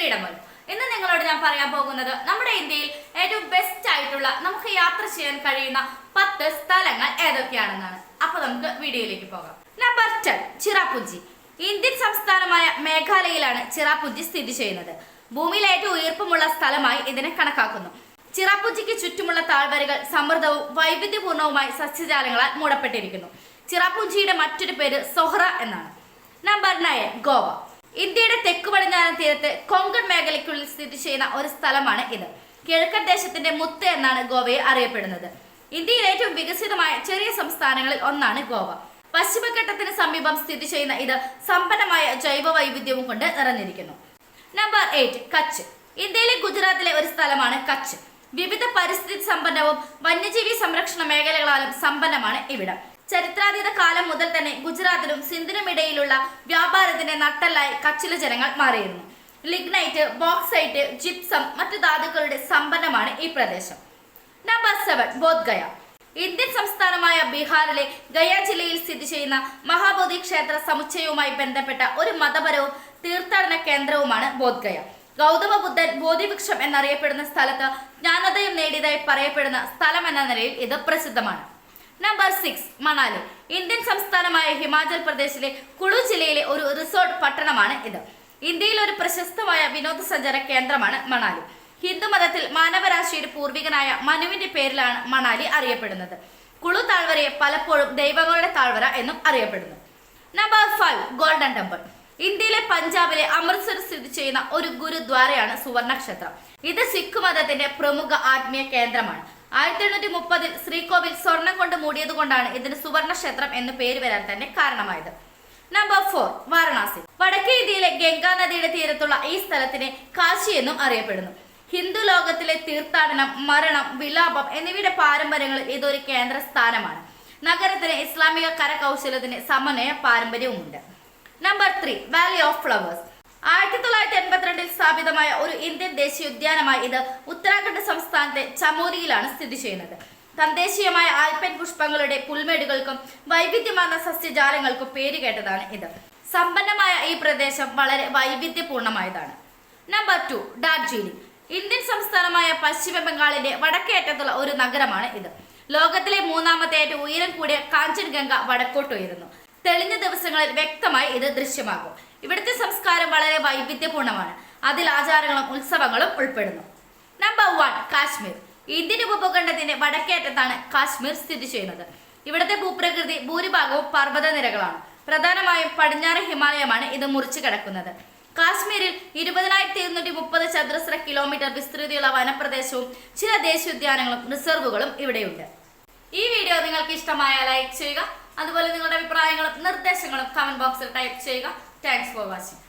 Freedom വരും. ഇന്ന് നിങ്ങളോട് ഞാൻ പറയാൻ പോകുന്നത് നമ്മുടെ ഇന്ത്യയിൽ ഏറ്റവും ബെസ്റ്റ് ആയിട്ടുള്ള നമുക്ക് യാത്ര ചെയ്യാൻ കഴിയുന്ന 10 സ്ഥലങ്ങൾ ഏതൊക്കെയാണെന്നാണ്. അപ്പൊ നമുക്ക് വീഡിയോയിലേക്ക് പോകാം. നമ്പർ 10, ചിറാപുഞ്ചി. ഇന്ത്യൻ സംസ്ഥാനമായ മേഘാലയയിലാണ് ചിറാപുഞ്ചി സ്ഥിതി ചെയ്യുന്നത്. ഭൂമിയിലെ ഏറ്റവും ഉയർപ്പമുള്ള സ്ഥലമായി ഇതിനെ കണക്കാക്കുന്നു. ചിറാപുഞ്ചിക്ക് ചുറ്റുമുള്ള താഴ്വരകൾ സമൃദ്ധവും വൈവിധ്യപൂർണവുമായി സസ്യജാലങ്ങളാൽ മൂടപ്പെട്ടിരിക്കുന്നു. ചിറാപുഞ്ചിയുടെ മറ്റൊരു പേര് സൊഹ്റ എന്നാണ്. നമ്പർ 9, ഗോവ. ഇന്ത്യയുടെ തെക്കു പടിഞ്ഞാറൻ തീരത്ത് കൊങ്കൺ മേഖലയ്ക്കുള്ളിൽ സ്ഥിതി ചെയ്യുന്ന ഒരു സ്ഥലമാണ് ഇത്. കിഴക്കൻ ദേശത്തിന്റെ മുത്ത് എന്നാണ് ഗോവയെ അറിയപ്പെടുന്നത്. ഇന്ത്യയിൽ ഏറ്റവും വികസിതമായ ചെറിയ സംസ്ഥാനങ്ങളിൽ ഒന്നാണ് ഗോവ. പശ്ചിമഘട്ടത്തിന് സമീപം സ്ഥിതി ചെയ്യുന്ന ഇത് സമ്പന്നമായ ജൈവ വൈവിധ്യവും കൊണ്ട് നിറഞ്ഞിരിക്കുന്നു. നമ്പർ 8, കച്ച്. ഇന്ത്യയിലെ ഗുജറാത്തിലെ ഒരു സ്ഥലമാണ് കച്ച്. വിവിധ പരിസ്ഥിതി സമ്പന്നവും വന്യജീവി സംരക്ഷണ മേഖലകളാലും സമ്പന്നമാണ് ഇവിടം. ചരിത്രാതീത കാലം മുതൽ തന്നെ ഗുജറാത്തിനും സിന്ധിനും ഇടയിലുള്ള വ്യാപാരത്തിന്റെ നട്ടെല്ലായി കച്ചിലെ ജനങ്ങൾ മാറിയിരുന്നു. ലിഗ്നൈറ്റ്, ബോക്സൈറ്റ്, ജിപ്സം, മറ്റു ധാതുക്കളുടെ സമ്പന്നമാണ് ഈ പ്രദേശം. നമ്പർ 7, ബോധ്ഗയ. ഇന്ത്യൻ സംസ്ഥാനമായ ബീഹാറിലെ ഗയ ജില്ലയിൽ സ്ഥിതി ചെയ്യുന്ന മഹാബോധി ക്ഷേത്ര സമുച്ചയവുമായി ബന്ധപ്പെട്ട ഒരു മതപരവും തീർത്ഥാടന കേന്ദ്രവുമാണ് ബോധ്ഗയ. ഗൗതമ ബുദ്ധൻ ബോധിവൃക്ഷം എന്നറിയപ്പെടുന്ന സ്ഥലത്ത് ജ്ഞാനോദയം നേടിയതായി പറയപ്പെടുന്ന സ്ഥലം എന്ന നിലയിൽ ഇത് പ്രസിദ്ധമാണ്. നമ്പർ 6, മണാലി. ഇന്ത്യൻ സംസ്ഥാനമായ ഹിമാചൽ പ്രദേശിലെ കുളു ജില്ലയിലെ ഒരു റിസോർട്ട് പട്ടണമാണ് ഇത്. ഇന്ത്യയിൽ ഒരു പ്രശസ്തമായ വിനോദസഞ്ചാര കേന്ദ്രമാണ് മണാലി. ഹിന്ദു മതത്തിൽ മാനവരാശിയുടെ പൂർവികനായ മനുവിന്റെ പേരിലാണ് മണാലി അറിയപ്പെടുന്നത്. കുളു താഴ്വരയെ പലപ്പോഴും ദൈവങ്ങളുടെ താഴ്വര എന്നും അറിയപ്പെടുന്നു. Number 5, golden temple. ഇന്ത്യയിലെ പഞ്ചാബിലെ അമൃത്സർ സ്ഥിതി ചെയ്യുന്ന ഒരു ഗുരുദ്വാരയാണ് സുവർണ ക്ഷേത്രം. ഇത് സിഖ് മതത്തിന്റെ പ്രമുഖ ആത്മീയ കേന്ദ്രമാണ്. 1830-ൽ ശ്രീകോവിൽ സ്വർണം കൊണ്ട് മൂടിയത് കൊണ്ടാണ് ഇതിന് സുവർണ ക്ഷേത്രം എന്ന് പേര് വരാൻ തന്നെ കാരണമായത്. നമ്പർ 4, വാരണാസി. വടക്കേ ഇന്ത്യയിലെ ഗംഗാ നദിയുടെ തീരത്തുള്ള ഈ സ്ഥലത്തിനെ കാശി എന്നും അറിയപ്പെടുന്നു. ഹിന്ദു ലോകത്തിലെ തീർത്ഥാടനം, മരണം, വിലാപം എന്നിവയുടെ പാരമ്പര്യങ്ങളിൽ ഇതൊരു കേന്ദ്ര സ്ഥാനമാണ്. നഗരത്തിന് ഇസ്ലാമിക കരകൗശലത്തിന് സമന്വയ പാരമ്പര്യവുമുണ്ട്. Number 3, valley of flowers. 1982-ൽ സ്ഥാപിതമായ ഒരു ഇന്ത്യൻ ദേശീയോദ്യാനമായി ഇത് ഉത്തരാഖണ്ഡ് സംസ്ഥാനത്തെ ചമോലിയിലാണ് സ്ഥിതി ചെയ്യുന്നത്. തദ്ദേശീയമായ ആൽപൈൻ പുഷ്പങ്ങളുടെ പുൽമേടുകൾക്കും വൈവിധ്യമാർന്ന സസ്യജാലങ്ങൾക്കും പേരുകേട്ടതാണ് ഇത്. സമ്പന്നമായ ഈ പ്രദേശം വളരെ വൈവിധ്യപൂർണമായതാണ്. നമ്പർ 2, ഡാർജിലിംഗ്. ഇന്ത്യൻ സംസ്ഥാനമായ പശ്ചിമ ബംഗാളിന്റെ വടക്കേ അറ്റത്തുള്ള ഒരു നഗരമാണ് ഇത്. ലോകത്തിലെ 3ാമത്തെ ഏറ്റവും ഉയരം കൂടിയ കാഞ്ചൻഗംഗ വടക്കോട്ട് ഉയരുന്നു. തെളിഞ്ഞ ദിവസങ്ങളിൽ വ്യക്തമായി ഇത് ദൃശ്യമാകും. ഇവിടുത്തെ സംസ്കാരം വളരെ വൈവിധ്യപൂർണമാണ്. അതിൽ ആചാരങ്ങളും ഉത്സവങ്ങളും ഉൾപ്പെടുന്നു. നമ്പർ 1, കാശ്മീർ. ഇന്ത്യൻ ഉപഭൂഖണ്ഡത്തിന്റെ വടക്കേ അറ്റത്താണ് കാശ്മീർ സ്ഥിതി ചെയ്യുന്നത്. ഇവിടുത്തെ ഭൂപ്രകൃതി ഭൂരിഭാഗവും പർവ്വതനിരകളാണ്. പ്രധാനമായും പടിഞ്ഞാറ് ഹിമാലയമാണ് ഇത് മുറിച്ചു കിടക്കുന്നത്. കാശ്മീരിൽ 20,230 ചതുരശ്ര കിലോമീറ്റർ വിസ്തൃതിയുള്ള വനപ്രദേശവും ചില ദേശീയോദ്യാനങ്ങളും റിസർവുകളും ഇവിടെയുണ്ട്. ഈ വീഡിയോ നിങ്ങൾക്ക് ഇഷ്ടമായാൽ ലൈക്ക് ചെയ്യുക. അതുപോലെ നിങ്ങളുടെ അഭിപ്രായങ്ങളും നിർദ്ദേശങ്ങളും കമന്റ് ബോക്സിൽ ടൈപ്പ് ചെയ്യുക. Thanks for watching.